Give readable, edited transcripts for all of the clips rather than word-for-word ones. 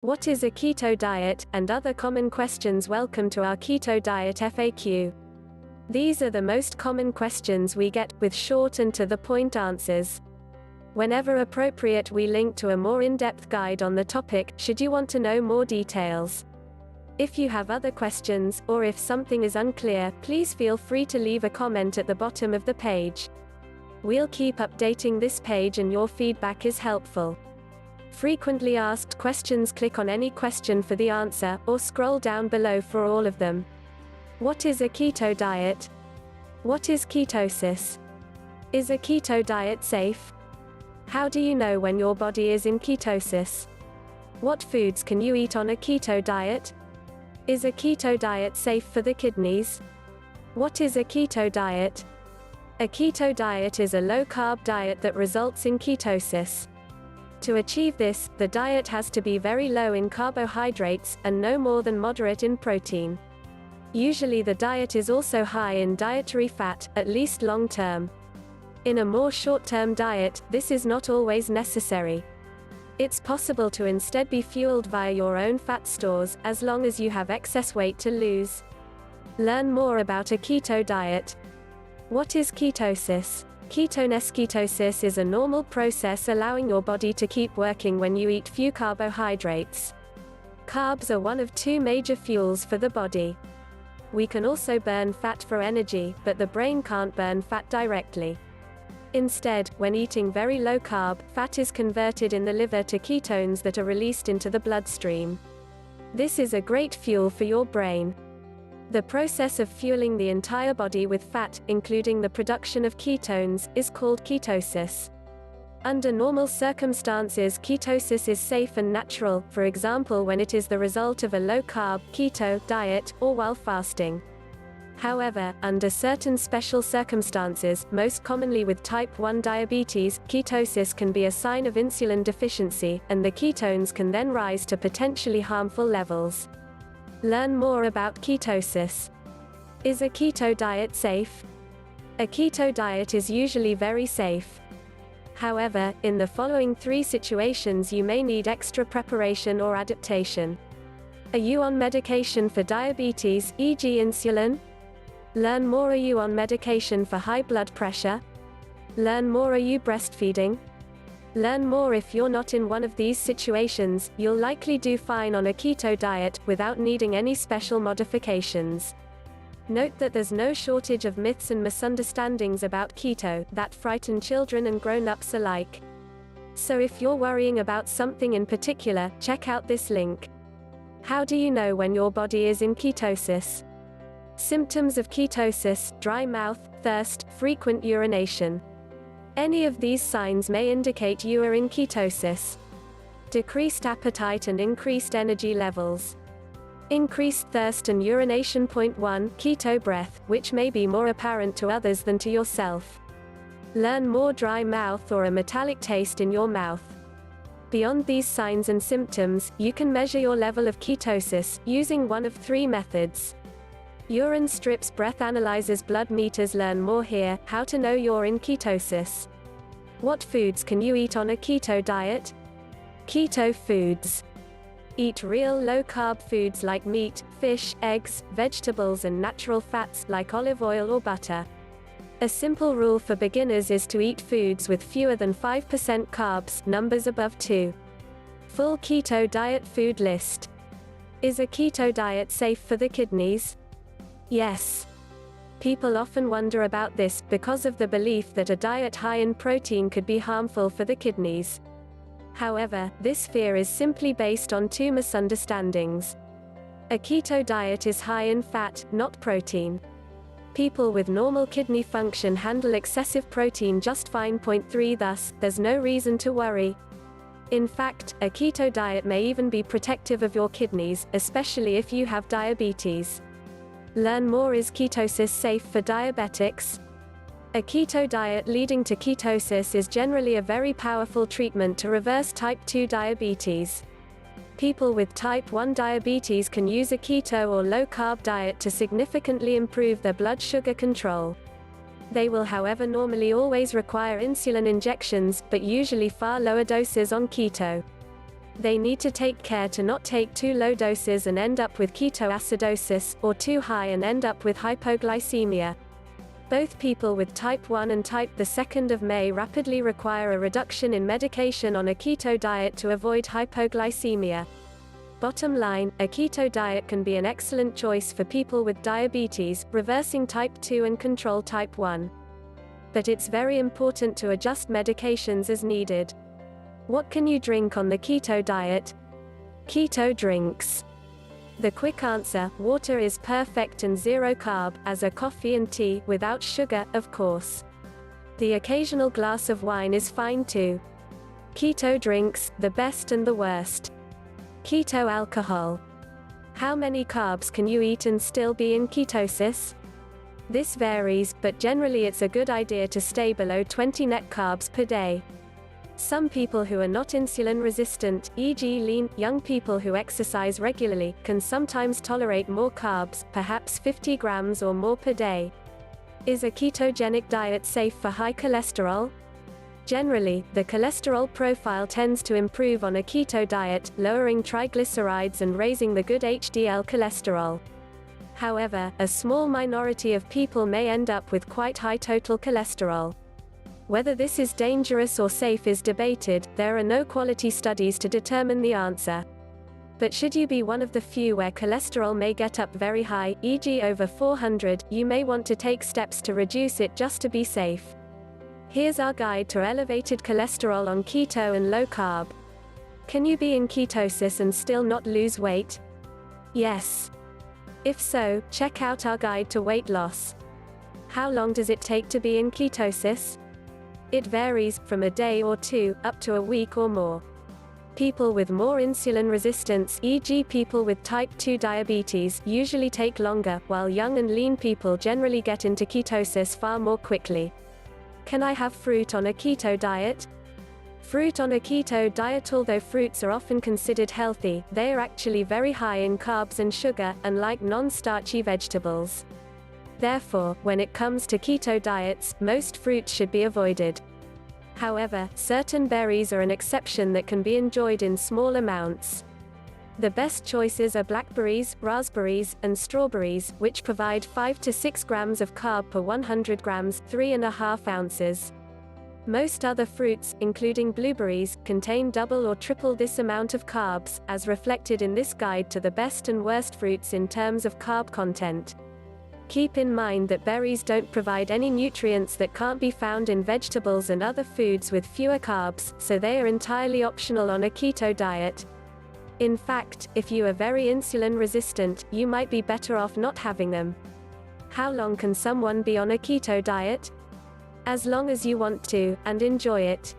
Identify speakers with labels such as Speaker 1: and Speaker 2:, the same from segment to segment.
Speaker 1: What is a keto diet, and other common questions? Welcome to our Keto Diet FAQ. These are the most common questions we get, with short and to-the-point answers. Whenever appropriate, we link to a more in-depth guide on the topic, should you want to know more details. If you have other questions, or if something is unclear, please feel free to leave a comment at the bottom of the page. We'll keep updating this page and your feedback is helpful. Frequently asked questions: click on any question for the answer, or scroll down below for all of them. What is a keto diet? What is ketosis? Is a keto diet safe? How do you know when your body is in ketosis? What foods can you eat on a keto diet? Is a keto diet safe for the kidneys? What is a keto diet? A keto diet is a low-carb diet that results in ketosis. To achieve this, the diet has to be very low in carbohydrates, and no more than moderate in protein. Usually the diet is also high in dietary fat, at least long-term. In a more short-term diet, this is not always necessary. It's possible to instead be fueled via your own fat stores, as long as you have excess weight to lose. Learn more about a keto diet. What is ketosis? Ketosis is a normal process allowing your body to keep working when you eat few carbohydrates. Carbs are one of two major fuels for the body. We can also burn fat for energy, but the brain can't burn fat directly. Instead, when eating very low carb, fat is converted in the liver to ketones that are released into the bloodstream. This is a great fuel for your brain. The process of fueling the entire body with fat, including the production of ketones, is called ketosis. Under normal circumstances, ketosis is safe and natural, for example when it is the result of a low-carb, keto, diet, or while fasting. However, under certain special circumstances, most commonly with type 1 diabetes, ketosis can be a sign of insulin deficiency, and the ketones can then rise to potentially harmful levels. Learn more about ketosis. Is a keto diet safe? A keto diet is usually very safe. However, in the following 3 situations you may need extra preparation or adaptation. Are you on medication for diabetes, e.g. insulin? Learn more. Are you on medication for high blood pressure? Learn more. Are you breastfeeding? Learn more. If you're not in one of these situations, you'll likely do fine on a keto diet, without needing any special modifications. Note that there's no shortage of myths and misunderstandings about keto, that frighten children and grown-ups alike. So if you're worrying about something in particular, check out this link. How do you know when your body is in ketosis? Symptoms of ketosis: dry mouth, thirst, frequent urination. Any of these signs may indicate you are in ketosis. Decreased appetite and increased energy levels. Increased thirst and urination. 1. Keto breath, which may be more apparent to others than to yourself. Learn more. Dry mouth or a metallic taste in your mouth. Beyond these signs and symptoms, you can measure your level of ketosis, using one of 3 methods. Urine strips, breath analyzers, blood meters. Learn more here: how to know you're in ketosis. What foods can you eat on a keto diet? Keto foods. Eat real low-carb foods like meat, fish, eggs, vegetables and natural fats, like olive oil or butter. A simple rule for beginners is to eat foods with fewer than 5% carbs, numbers above 2. Full keto diet food list. Is a keto diet safe for the kidneys? Yes. People often wonder about this, because of the belief that a diet high in protein could be harmful for the kidneys. However, this fear is simply based on 2 misunderstandings. A keto diet is high in fat, not protein. People with normal kidney function handle excessive protein just fine. 3. Thus, there's no reason to worry. In fact, a keto diet may even be protective of your kidneys, especially if you have diabetes. Learn more. Is ketosis safe for diabetics? A keto diet leading to ketosis is generally a very powerful treatment to reverse type 2 diabetes. People with type 1 diabetes can use a keto or low-carb diet to significantly improve their blood sugar control. They will, however, normally always require insulin injections, but usually far lower doses on keto. They need to take care to not take too low doses and end up with ketoacidosis, or too high and end up with hypoglycemia. Both people with type 1 and type 2 may rapidly require a reduction in medication on a keto diet to avoid hypoglycemia. Bottom line, a keto diet can be an excellent choice for people with diabetes, reversing type 2 and control type 1. But it's very important to adjust medications as needed. What can you drink on the keto diet? Keto drinks. The quick answer: water is perfect and zero carb, as are coffee and tea, without sugar, of course. The occasional glass of wine is fine too. Keto drinks, the best and the worst. Keto alcohol. How many carbs can you eat and still be in ketosis? This varies, but generally it's a good idea to stay below 20 net carbs per day. Some people who are not insulin resistant, e.g. lean, young people who exercise regularly, can sometimes tolerate more carbs, perhaps 50 grams or more per day. Is a ketogenic diet safe for high cholesterol? Generally, the cholesterol profile tends to improve on a keto diet, lowering triglycerides and raising the good HDL cholesterol. However, a small minority of people may end up with quite high total cholesterol. Whether this is dangerous or safe is debated. There are no quality studies to determine the answer. But should you be one of the few where cholesterol may get up very high, e.g. over 400, you may want to take steps to reduce it just to be safe. Here's our guide to elevated cholesterol on keto and low carb. Can you be in ketosis and still not lose weight? Yes. If so, check out our guide to weight loss. How long does it take to be in ketosis? It varies, from a day or two, up to a week or more. People with more insulin resistance, e.g. people with type 2 diabetes, usually take longer, while young and lean people generally get into ketosis far more quickly. Can I have fruit on a keto diet? Fruit on a keto diet. Although fruits are often considered healthy, they are actually very high in carbs and sugar, unlike non-starchy vegetables. Therefore, when it comes to keto diets, most fruits should be avoided. However, certain berries are an exception that can be enjoyed in small amounts. The best choices are blackberries, raspberries, and strawberries, which provide 5 to 6 grams of carb per 100 grams, 3.5 ounces. Most other fruits, including blueberries, contain double or triple this amount of carbs, as reflected in this guide to the best and worst fruits in terms of carb content. Keep in mind that berries don't provide any nutrients that can't be found in vegetables and other foods with fewer carbs, so they are entirely optional on a keto diet. In fact, if you are very insulin resistant, you might be better off not having them. How long can someone be on a keto diet? As long as you want to, and enjoy it.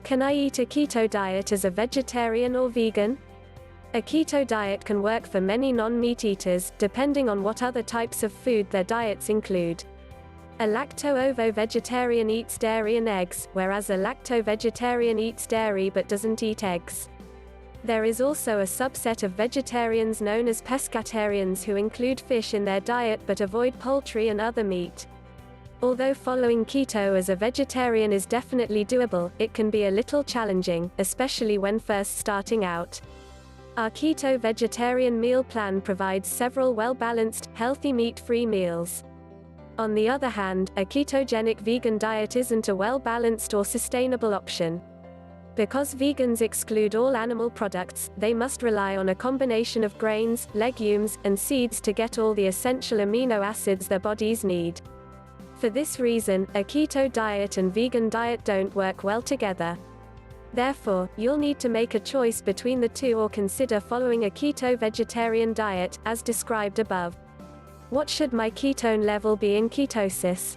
Speaker 1: Can I eat a keto diet as a vegetarian or vegan? A keto diet can work for many non-meat eaters, depending on what other types of food their diets include. A lacto-ovo-vegetarian eats dairy and eggs, whereas a lacto-vegetarian eats dairy but doesn't eat eggs. There is also a subset of vegetarians known as pescatarians who include fish in their diet but avoid poultry and other meat. Although following keto as a vegetarian is definitely doable, it can be a little challenging, especially when first starting out. Our keto vegetarian meal plan provides several well-balanced, healthy meat-free meals. On the other hand, a ketogenic vegan diet isn't a well-balanced or sustainable option. Because vegans exclude all animal products, they must rely on a combination of grains, legumes, and seeds to get all the essential amino acids their bodies need. For this reason, a keto diet and vegan diet don't work well together. Therefore, you'll need to make a choice between the two or consider following a keto vegetarian diet, as described above. What should my ketone level be in ketosis?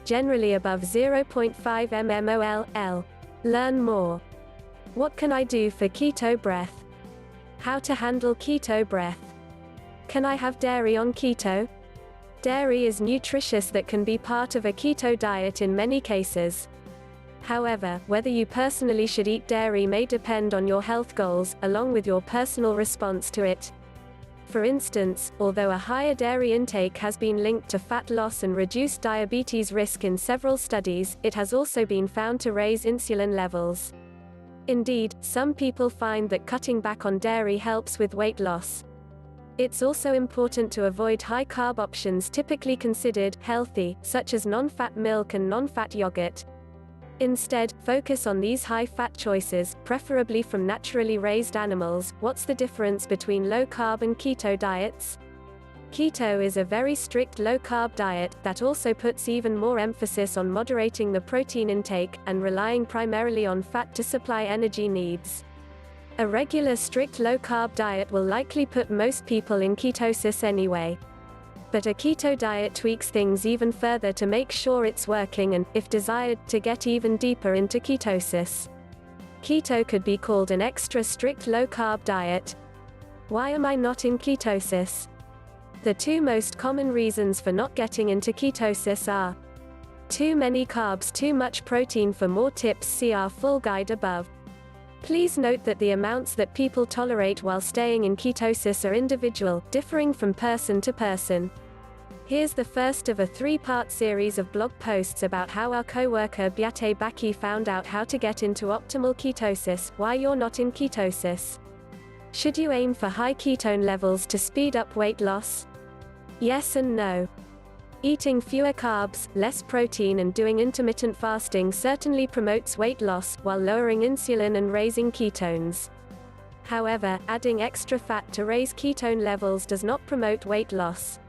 Speaker 1: Generally above 0.5 mmol/L. Learn more. What can I do for keto breath? How to handle keto breath. Can I have dairy on keto? Dairy is nutritious that can be part of a keto diet in many cases. However, whether you personally should eat dairy may depend on your health goals, along with your personal response to it. For instance, although a higher dairy intake has been linked to fat loss and reduced diabetes risk in several studies, it has also been found to raise insulin levels. Indeed, some people find that cutting back on dairy helps with weight loss. It's also important to avoid high-carb options typically considered healthy, such as non-fat milk and non-fat yogurt. Instead, focus on these high-fat choices, preferably from naturally raised animals. What's the difference between low-carb and keto diets? Keto is a very strict low-carb diet that also puts even more emphasis on moderating the protein intake and relying primarily on fat to supply energy needs. A regular strict low-carb diet will likely put most people in ketosis anyway. But a keto diet tweaks things even further to make sure it's working and, if desired, to get even deeper into ketosis. Keto could be called an extra strict low-carb diet. Why am I not in ketosis? The two most common reasons for not getting into ketosis are too many carbs, too much protein. For more tips, see our full guide above. Please note that the amounts that people tolerate while staying in ketosis are individual, differing from person to person. Here's the first of a 3-part series of blog posts about how our co-worker Beate Baki found out how to get into optimal ketosis, why you're not in ketosis. Should you aim for high ketone levels to speed up weight loss? Yes and no. Eating fewer carbs, less protein and doing intermittent fasting certainly promotes weight loss, while lowering insulin and raising ketones. However, adding extra fat to raise ketone levels does not promote weight loss.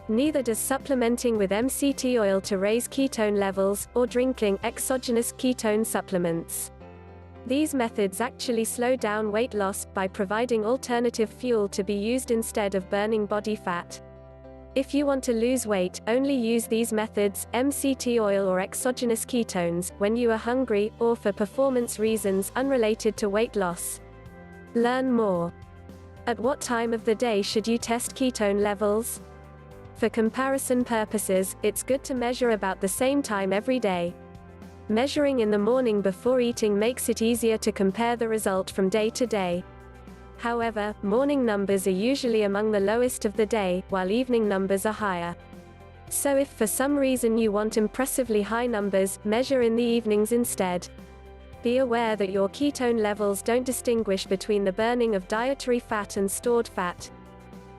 Speaker 1: Neither does supplementing with MCT oil to raise ketone levels, or drinking exogenous ketone supplements. These methods actually slow down weight loss by providing alternative fuel to be used instead of burning body fat. If you want to lose weight, only use these methods, MCT oil or exogenous ketones, when you are hungry, or for performance reasons unrelated to weight loss. Learn more. At what time of the day should you test ketone levels? For comparison purposes, it's good to measure about the same time every day. Measuring in the morning before eating makes it easier to compare the result from day to day. However, morning numbers are usually among the lowest of the day, while evening numbers are higher. So if for some reason you want impressively high numbers, measure in the evenings instead. Be aware that your ketone levels don't distinguish between the burning of dietary fat and stored fat.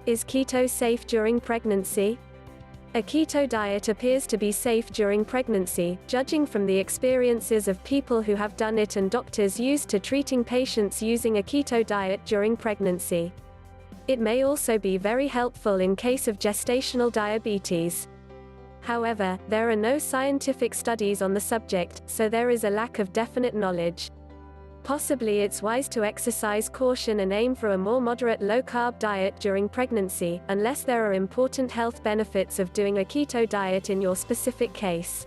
Speaker 1: Is keto safe during pregnancy? A keto diet appears to be safe during pregnancy, judging from the experiences of people who have done it and doctors used to treating patients using a keto diet during pregnancy. It may also be very helpful in case of gestational diabetes. However, there are no scientific studies on the subject, so there is a lack of definite knowledge. Possibly it's wise to exercise caution and aim for a more moderate low-carb diet during pregnancy, unless there are important health benefits of doing a keto diet in your specific case.